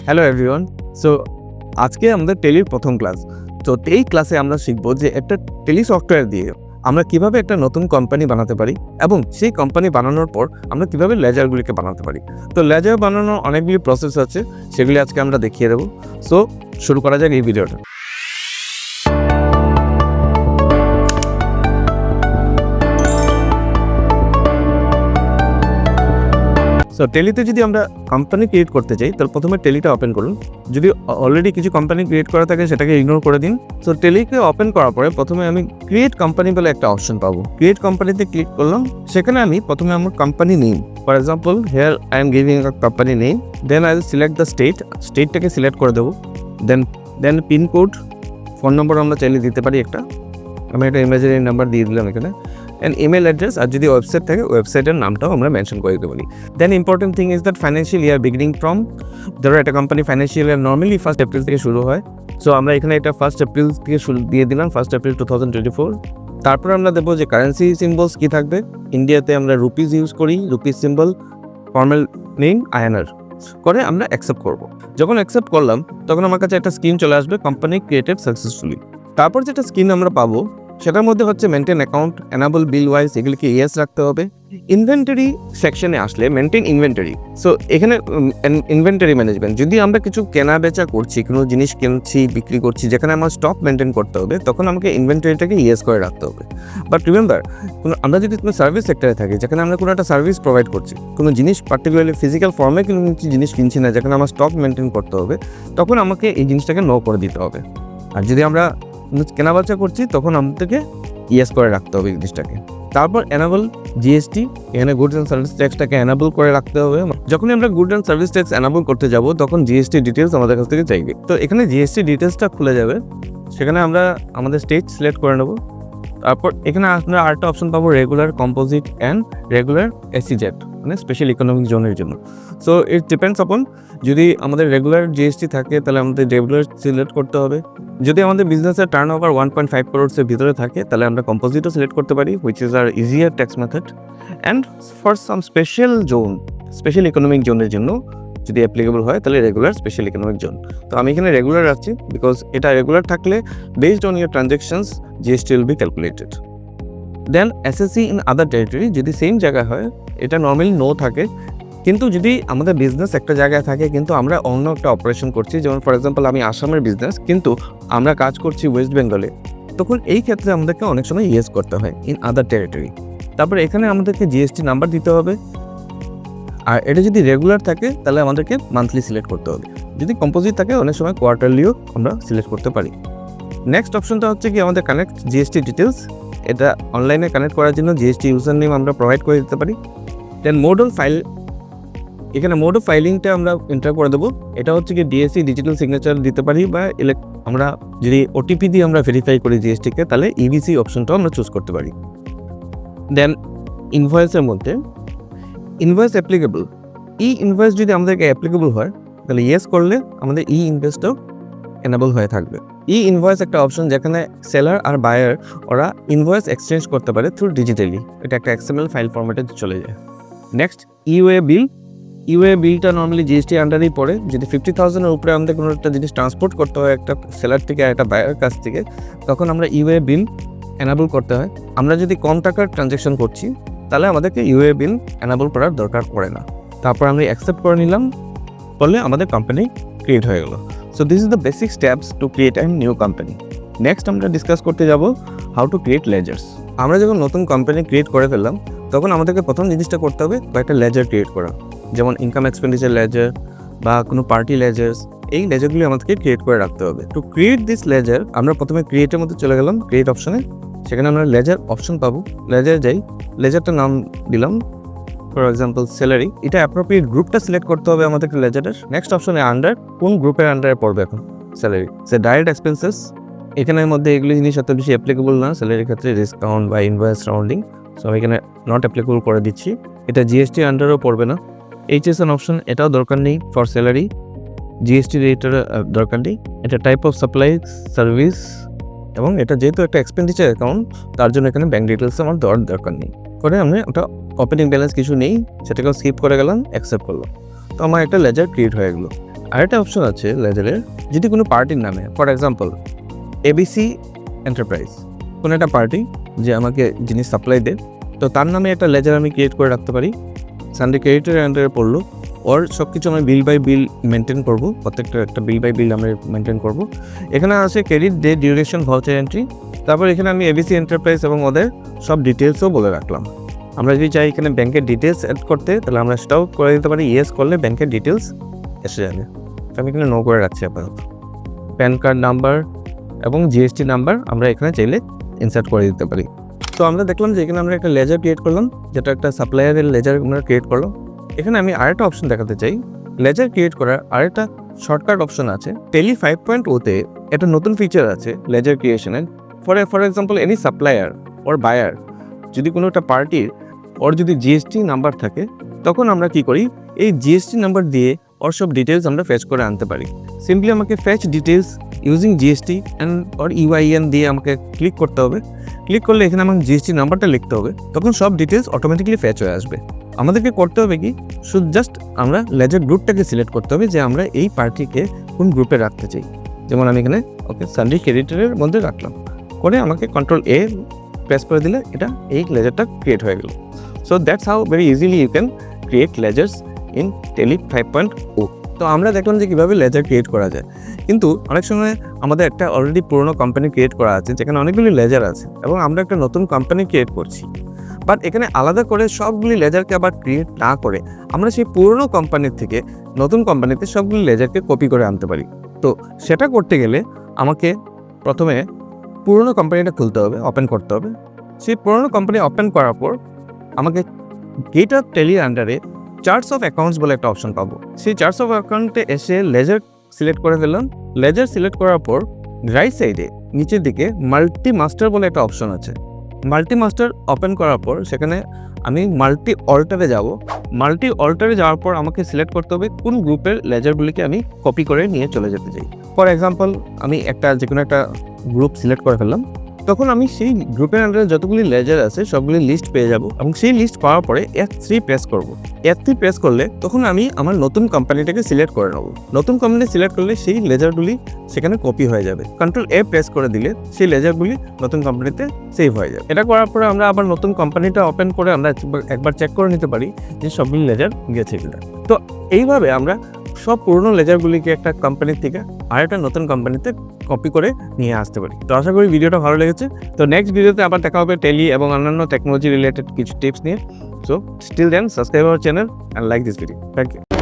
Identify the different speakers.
Speaker 1: Hello everyone. So আজকে আমাদের টেলির প্রথম ক্লাস। তো এই ক্লাসে আমরা শিখবো যে একটা টেলি সফটওয়্যার দিয়ে আমরা কিভাবে একটা নতুন কোম্পানি বানাতে পারি এবং সেই কোম্পানি বানানোর পর আমরা কিভাবে লেজারগুলিকে বানাতে পারি। তো লেজার বানানোর অনেকগুলি প্রসেস আছে, সেগুলি আজকে আমরা দেখিয়ে দেবো। সো শুরু করা যাক এই ভিডিওটা। সো টেলিতে যদি আমরা কোম্পানি ক্রিয়েট করতে চাই তাহলে প্রথমে টেলিটা ওপেন করুন। যদি অলরেডি কিছু কোম্পানি ক্রিয়েট করা থাকে সেটাকে ইগনোর করে দিন। সো টেলিকে ওপেন করার পরে প্রথমে আমি ক্রিয়েট কোম্পানি বলে একটা অপশন পাবো। ক্রিয়েট কোম্পানিতে ক্লিক করলাম। সেখানে আমি প্রথমে আমার company name, for example here I am giving a company name. Then I will select the স্টেটটাকে সিলেক্ট করে দেবো। দেন পিনকোড, ফোন নম্বর আমরা চাইলে দিতে পারি একটা, আমি একটা ইমাজিনারি নাম্বার দিয়ে দিলাম এখানে, অ্যান্ড ইমেল অ্যাড্রেস, আর যদি ওয়েবসাইট থাকে ওয়েবসাইটের নামটাও আমরা মেনশন করে দিতে পারি। Then important thing is that financial year beginning from, ধরো একটা company financial year normally 1 April থেকে শুরু হয়। সো আমরা এখানে এটা 1 এপ্রিল থেকে শুরু দিয়ে দিলাম, 1 এপ্রিল 2024। তারপর আমরা দেবো যে কারেন্সি সিম্বলস কী থাকবে। ইন্ডিয়াতে আমরা রুপিস ইউজ করি, rupees symbol, formal name INR করে আমরা অ্যাকসেপ্ট করব। যখন অ্যাকসেপ্ট করলাম তখন আমার কাছে একটা স্ক্রিন চলে আসবে, কোম্পানি ক্রিয়েটেড সাকসেসফুলি। তারপর যেটা স্ক্রিন আমরা পাবো সেটার মধ্যে হচ্ছে মেনটেন অ্যাকাউন্ট, এনাবল বিল ওয়াইজ, এগুলিকে ইয়েস রাখতে হবে। ইনভেন্টারি সেকশনে আসলে মেনটেন ইনভেন্টারি। সো এখানে ইনভেন্টারি ম্যানেজমেন্ট, যদি আমরা কিছু কেনা বেচা করছি, কোনো জিনিস কিনছি বিক্রি করছি যেখানে আমার স্টক মেনটেন করতে হবে, তখন আমাকে ইনভেন্টারিটাকে ইয়েস করে রাখতে হবে। বাট রিমেম্বার, আমরা যদি কোনো সার্ভিস সেক্টরে থাকি যেখানে আমরা কোনো একটা সার্ভিস প্রোভাইড করছি, কোনো জিনিস পার্টিকুলারলি ফিজিক্যাল ফর্মে কোনো জিনিস কিনছি না যেখানে আমার স্টক মেনটেন করতে হবে, তখন আমাকে এই জিনিসটাকে নো করে দিতে হবে। আর যদি আমরা কেনাবেচা করছি তখন আমাদেরকে ইয়েস করে রাখতে হবে জিনিসটাকে। তারপর এনাবল জিএসটি, এখানে গুডস অ্যান্ড সার্ভিস ট্যাক্সটাকে এনাবল করে রাখতে হবে। যখনই আমরা good and service tax enable করতে যাব তখন জিএসটি ডিটেলস আমাদের কাছ থেকে চাইবে। তো এখানে জিএসটি ডিটেলসটা খুলে যাবে, সেখানে আমরা আমাদের স্টেট সিলেক্ট করে নেব। তারপর এখানে আমরা আরেকটা অপশন পাবো, regular, composite and regular SEZ, মানে স্পেশাল ইকোনমিক জোনের জন্য। সো ইট ডিপেন্ডস আপন, যদি আমাদের রেগুলার জিএসটি থাকে তাহলে আমাদের রেগুলার সিলেক্ট করতে হবে। যদি আমাদের বিজনেসের টার্ন ওভার 1.5 crores ভিতরে থাকে তাহলে আমরা কম্পোজিটও সিলেক্ট করতে পারি, হুইচ ইজ আর easier tax method. And for some special economic জোনের জন্য যদি অ্যাপ্লিকেবল হয় তাহলে রেগুলার, স্পেশাল ইকোনমিক জোন। তো আমি এখানে রেগুলার রাখছি বিকজ এটা রেগুলার থাকলে based on year transactions GST will be calculated. Then SSC in other territory, যদি সেম জায়গায় হয় এটা নর্মালি নো থাকে, কিন্তু যদি আমাদের বিজনেস একটা জায়গায় থাকে কিন্তু আমরা অন্য একটা অপারেশন করছি, যেমন ফর এক্সাম্পল আমি আসামের বিজনেস কিন্তু আমরা কাজ করছি ওয়েস্ট বেঙ্গলে, তখন এই ক্ষেত্রে আমাদেরকে অনেক সময় ইয়েস করতে হয় ইন আদার টেরিটরি। তারপর এখানে আমাদেরকে জিএসটি নাম্বার দিতে হবে। আর এটা যদি রেগুলার থাকে তাহলে আমাদেরকে মান্থলি সিলেক্ট করতে হবে, যদি কম্পোজিট থাকে অনেক সময় কোয়ার্টারলিও আমরা সিলেক্ট করতে পারি। নেক্সট অপশনটা হচ্ছে কি আমাদের কানেক্ট জিএসটি ডিটেলস, এটা অনলাইনে কানেক্ট করার জন্য জিএসটি ইউজার নেম আমরা প্রোভাইড করে দিতে পারি। দেন মোড অন ফাইল, এখানে মোড অফ ফাইলিংটা আমরা এন্টার করে দেবো। এটা হচ্ছে কি ডিএসসি ডিজিটাল সিগনেচার দিতে পারি, বা আমরা যদি ওটিপি দিয়ে আমরা ভেরিফাই করি জিএসটিকে তাহলে ইবিসি অপশনটাও আমরা চুজ করতে পারি। দেন ইনভয়েসের মধ্যে ইনভয়েস অ্যাপ্লিকেবল, ইনভয়েস যদি আমাদেরকে অ্যাপ্লিকেবল হয় তাহলে ইয়েস করলে আমাদের ইনভয়েসটাও এনাবল হয়ে থাকবে। ইনভয়েস একটা অপশন যেখানে সেলার আর বায়ার ওরা ইনভয়েস এক্সচেঞ্জ করতে পারে থ্রু ডিজিটালি, এটা একটা এক্সএমএল ফাইল ফরম্যাটে চলে যায়। নেক্সট ইউএ বিল, ইউএ বিলটা নর্মালি জিএসটি আন্ডারেই পড়ে। যদি 50,000-এর উপরে আমাদের কোনো একটা জিনিস ট্রান্সপোর্ট করতে হয় একটা সেলার থেকে একটা বায়ার কাছ থেকে, তখন আমরা ইউএ বিল এনাবল করতে হয়। আমরা যদি কম টাকার ট্রানজ্যাকশন করছি তাহলে আমাদেরকে ইউএ বিল এনাবল করার দরকার পড়ে না। তারপর আমরা অ্যাকসেপ্ট করে নিলাম, বললে আমাদের কোম্পানি ক্রিয়েট হয়ে গেল। So this is the basic steps to create a new company. Next আমরা ডিসকাস করতে যাব হাউ টু ক্রিয়েট লেজার্স। আমরা যখন নতুন কোম্পানি ক্রিয়েট করে ফেললাম তখন আমাদেরকে প্রথম জিনিসটা করতে হবে কয়েকটা লেজার ক্রিয়েট করা, যেমন ইনকাম এক্সপেন্ডিচার লেজার বা কোনো পার্টি লেজার্স, এই লেজারগুলি আমাদেরকে ক্রিয়েট করে রাখতে হবে। টু ক্রিয়েট দিস লেজার আমরা প্রথমে ক্রিয়েটের মধ্যে চলে গেলাম, ক্রিয়েট অপশনে, সেখানে আমরা লেজার অপশন পাবো। লেজার যাই, লেজারটার নাম দিলাম ফর এক্সাম্পল স্যালারি, এটা অ্যাপ্রোপ্রিয়েট গ্রুপটা সিলেক্ট করতে হবে আমাদেরকে লেজারের। নেক্সট অপশনে আন্ডার, কোন গ্রুপের আন্ডারে পড়বে এখন স্যালারি, ডাইরেক্ট এক্সপেন্সেস, এখানের মধ্যে এগুলি জিনিস এত বেশি অ্যাপ্লিকেবল না স্যালারির ক্ষেত্রে, ডিসকাউন্ট বা ইনভয়েস রাউন্ডিং, সো আমি এখানে নট অ্যাপ্লিকেবল করে দিচ্ছি। এটা জিএসটি আন্ডারও পড়বে না। এইচএসএন অপশন এটাও দরকার নেই ফর স্যালারি, জিএসটি রেটের দরকার নেই। এটা টাইপ অফ সাপ্লাই সার্ভিস, এবং এটা যেহেতু একটা এক্সপেন্ডিচার অ্যাকাউন্ট তার জন্য এখানে ব্যাঙ্ক ডিটেলস আমার দেওয়ার দরকার নেই। করে আমি ওটা ওপেনিং ব্যালেন্স কিছু নেই, সেটাকেও স্কিপ করে গেলাম, অ্যাকসেপ্ট করলাম। তো আমার একটা লেজার ক্রিয়েট হয়ে গেলো। আরেকটা অপশন আছে লেজারের, যদি কোনো পার্টির নামে, ফর এক্সাম্পল এবিসি এন্টারপ্রাইজ, কোনো একটা পার্টি যে আমাকে জিনিস সাপ্লাই দেয়, তো তার নামে একটা লেজার আমি ক্রিয়েট করে রাখতে পারি। সানডে ক্রেডিটের আন্ডারে পড়লো, ওর সব কিছু আমি বিল বাই বিল মেনটেন করবো, প্রত্যেকটা একটা বিল বাই বিল আমি মেনটেন করবো। এখানে আছে credit day, duration, voucher entry. তারপর এখানে আমি এবিসি এন্টারপ্রাইজ এবং ওদের সব ডিটেলসও বলে রাখলাম। আমরা যদি চাই এখানে ব্যাংকের ডিটেলস অ্যাড করতে, তাহলে আমরা সেটাও করে দিতে পারি। ইয়েস করলে ব্যাংকের ডিটেলস এসে যাবে। আমি এখানে নো করে রাখছি আপাতত। প্যান কার্ড নাম্বার এবং জিএসটি নাম্বার আমরা এখানে চাইলে ইনসার্ট করে দিতে পারি। তো আমরা দেখলাম যে এখানে আমরা একটা লেজার ক্রিয়েট করলাম, যেটা একটা সাপ্লায়ারের লেজার আমরা ক্রিয়েট করলাম। এখানে আমি আরেকটা অপশন দেখাতে চাই। লেজার ক্রিয়েট করার আরেকটা শর্টকাট অপশন আছে। টেলি 5.0-তে একটা নতুন ফিচার আছে লেজার ক্রিয়েশনের। For example any supplier or buyer, যদি কোনো একটা পার্টির ওর যদি জিএসটি নাম্বার থাকে, তখন আমরা কি করি, এই জিএসটি নাম্বার দিয়ে ওর সব ডিটেলস আমরা ফেচ করে আনতে পারি। সিম্পলি আমাকে fetch details using GST and or UIN দিয়ে আমাকে ক্লিক করতে হবে। ক্লিক করলে এখানে আমাকে জিএসটি নাম্বারটা লিখতে হবে, তখন সব ডিটেলস অটোমেটিক্যালি ফেচ হয়ে আসবে। আমাদেরকে করতে হবে কি, শুধু জাস্ট আমরা লেজার গ্রুপটাকে সিলেক্ট করতে হবে যে আমরা এই পার্টিকে কোন গ্রুপে রাখতে চাই। যেমন আমি এখানে ওকে সানডে ক্রেডিটের মধ্যে রাখলাম, করে আমাকে কন্ট্রোল এ প্রেস করে দিলে এটা এই লেজারটা ক্রিয়েট হয়ে গেল। So that's how very easily you can create ledgers in Tally 5.0। তো আমরা দেখলাম যে কীভাবে লেজার ক্রিয়েট করা যায়, কিন্তু অনেক সময় আমাদের একটা অলরেডি পুরোনো কোম্পানি ক্রিয়েট করা আছে যেখানে অনেকগুলি লেজার আছে, এবং আমরা একটা নতুন কোম্পানি ক্রিয়েট করছি। বাট এখানে আলাদা করে সবগুলি লেজারকে আবার ক্রিয়েট না করে আমরা সেই পুরোনো কোম্পানির থেকে নতুন কোম্পানিতে সবগুলি লেজারকে কপি করে আনতে পারি। তো সেটা করতে গেলে আমাকে প্রথমে পুরোনো কোম্পানিটা খুলতে হবে, ওপেন করতে হবে। সেই পুরোনো কোম্পানি ওপেন করার পর আমাকে গেট অফ টেলির আন্ডারে চার্টস অফ অ্যাকাউন্টস বলে একটা অপশন পাবো। সেই চার্টস অফ অ্যাকাউন্টে এসে লেজার সিলেক্ট করে ফেললাম। লেজার সিলেক্ট করার পর রাইট সাইডে নিচের দিকে মাল্টি মাস্টার বলে একটা অপশন আছে। মাল্টি মাস্টার ওপেন করার পর সেখানে আমি মাল্টি অল্টারে যাব। মাল্টি অল্টারে যাওয়ার পর আমাকে সিলেক্ট করতে হবে কোন গ্রুপের লেজারগুলিকে আমি কপি করে নিয়ে চলে যেতে চাই। ফর এক্সাম্পল আমি যে কোনো একটা গ্রুপ সিলেক্ট করে ফেললাম, তখন আমি সেই গ্রুপের আন্ডারে যতগুলি লেজার আছে সবগুলি লিস্ট পেয়ে যাব, এবং সেই লিস্ট পাওয়ার পরে F3 প্রেস করব। F3 প্রেস করলে তখন আমি আমার নতুন কোম্পানিটাকে সিলেক্ট করে নেব। নতুন কোম্পানি সিলেক্ট করলে সেই লেজারগুলি সেখানে কপি হয়ে যাবে। কন্ট্রোল এ প্রেস করে দিলে সেই লেজারগুলি নতুন কোম্পানিতে সেভ হয়ে যাবে। এটা করার পরে আমরা আবার নতুন কোম্পানিটা ওপেন করে আমরা একবার চেক করে নিতে পারি যে সবগুলি লেজার গেছে কিনা। তো এইভাবে আমরা সব পুরনো লেজারগুলিকে একটা কোম্পানির থেকে আরেকটা নতুন কোম্পানিতে কপি করে নিয়ে আসতে পারি। তো আশা করি ভিডিওটা ভালো লেগেছে। তো নেক্সট ভিডিওতে আবার দেখা হবে টেলি এবং অন্যান্য টেকনোলজি রিলেটেড কিছু টিপস নিয়ে। So still then subscribe our channel and like this video. Thank you.